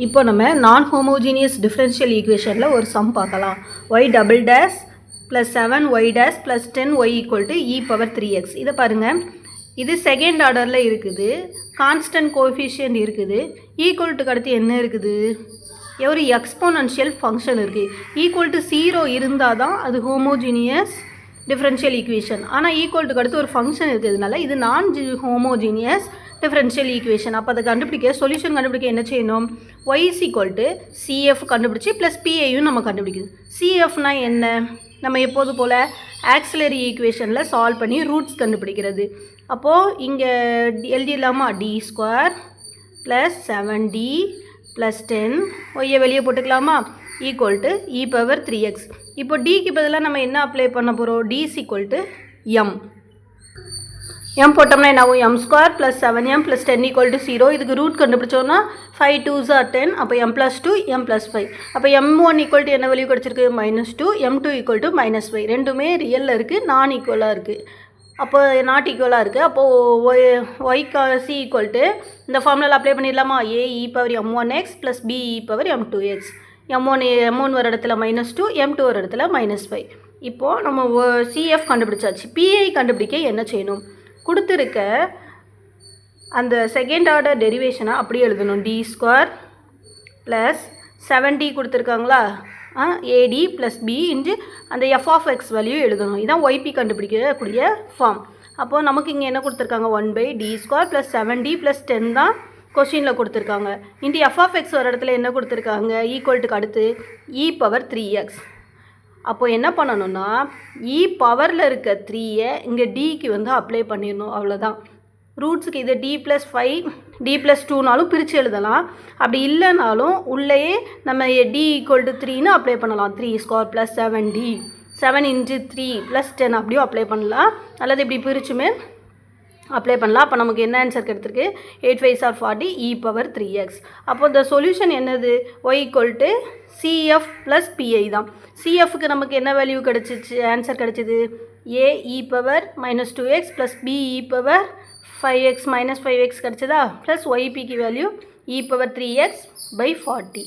இப்போ நம்ம நான் ஹோமோஜீனியஸ் டிஃபரன்ஷியல் ஈக்குவேஷனில் ஒரு சம் பார்க்கலாம். y double dash plus 7y dash plus 10y equal to e power 3x. இதை பாருங்கள், இது செகண்ட் ஆர்டரில் இருக்குது, கான்ஸ்டன்ட் கோஎஃபிஷியன்ட் இருக்குது, ஈக்குவல்ட்டுக்கு அடுத்து என்ன இருக்குது, ஒரு எக்ஸ்போனன்ஷியல் ஃபங்க்ஷன் இருக்குது. ஈக்குவல் டு 0 இருந்தால் தான் அது ஹோமோஜீனியஸ் டிஃபரன்ஷியல் ஈக்குவேஷன். ஆனால் ஈக்குவல்ட்டுக்கு அடுத்து ஒரு ஃபங்க்ஷன் இருக்கிறதுனால இது நான் ஹோமோஜீனியஸ் டிஃபரன்ஷியல் ஈக்குவேஷன். அப்போ அதை கண்டுபிடிக்க சொல்யூஷன் கண்டுபிடிக்க என்ன செய்யணும், y is equal to CF கண்டுபிடிச்சி ப்ளஸ் பிஐயும் நம்ம கண்டுபிடிக்குது. சிஎஃப்னா என்ன, நம்ம எப்போது போல் ஆக்சிலரி ஈக்குவேஷனில் சால்வ் பண்ணி ரூட்ஸ் கண்டுபிடிக்கிறது. அப்போது இங்கே எழுதிடலாமா, d square plus 7d plus 10 ஒய்யை வெளியே போட்டுக்கலாமா, equal to e power 3x. இப்போ டிக்கு பதிலாக நம்ம என்ன அப்ளை பண்ண போகிறோம், t is equal to m போட்டோம்னா என்ன ஆகும், m square plus 7m plus 10 equal to 0. இதுக்கு ரூட் கண்டுபிடிச்சோன்னா 5 2s are 10. அப்போ m ப்ளஸ் 2 m ப்ளஸ் 5. அப்போ m1 ஈக்குவல் டு என்ன வேல்யூ கிடச்சிருக்கு, -2, m2 ஈக்குவல் டு -5. ரெண்டுமே ரியலில் இருக்குது, நான் ஈக்குவலாக இருக்குது. அப்போ நாட் ஈக்குவலாக இருக்குது. அப்போது y c ஈக்குவல் டு இந்த ஃபார்முலாவில் அப்ளை பண்ணிடலாமா, a e power m1x plus b e power m2x. m1 வர இடத்துல -2, m2 வர இடத்துல -5. இப்போது நம்ம cf கண்டுபிடிச்சாச்சு. pi கண்டுபிடிக்க என்ன செய்யணும், கொடுத்துருக்க அந்த செகண்ட் ஆர்டர் டெரிவேஷனை அப்படியே எழுதணும். டி ஸ்கொயர் ப்ளஸ் 7d கொடுத்துருக்காங்களா, ஏடி ப்ளஸ் பி இன்ட்டு அந்த எஃப் ஆஃப் எக்ஸ் வேல்யூ எழுதணும். இதுதான் ஒய்பி கண்டுபிடிக்கக்கூடிய ஃபார்ம். அப்போது நமக்கு இங்கே என்ன கொடுத்துருக்காங்க, 1/d square plus 7d plus 10 தான் கொஸ்டினில் கொடுத்துருக்காங்க. இன்ட்டு எஃப் ஆஃப் எக்ஸ் ஒரு இடத்துல என்ன கொடுத்துருக்காங்க, ஈக்குவல்ட்டுக்கு அடுத்து இ பவர் 3x. அப்போது என்ன பண்ணணும்னா, இ பவரில் இருக்க 3யை இங்கே டிக்கு வந்து அப்ளை பண்ணிடணும், அவ்வளோதான். ரூட்ஸுக்கு இதை d + 5 d + 2நாலும் பிரித்து எழுதலாம். அப்படி இல்லைனாலும் உள்ளேயே நம்ம d = 3ன்னு அப்ளை பண்ணலாம். 3 ஸ்கொயர் ப்ளஸ் 7d 7 × 3 + 10 அப்படியும் அப்ளை பண்ணலாம். அல்லது இப்படி பிரிச்சுமே அப்ளை பண்ணலாம். அப்போ நமக்கு என்ன ஆன்சர் கிடைத்திருக்கு, 8 5s are 40 e power 3x. அப்போ இந்த சொல்யூஷன் என்னது, y = cf ப்ளஸ் பிஐ தான். cfக்கு நமக்கு என்ன வேல்யூ கிடச்சிச்சு, ஆன்சர் கிடச்சிது a e power -2x plus b e power 5x -5x கிடச்சதா, ப்ளஸ் ypக்கு வேல்யூ e பவர் 3x/40.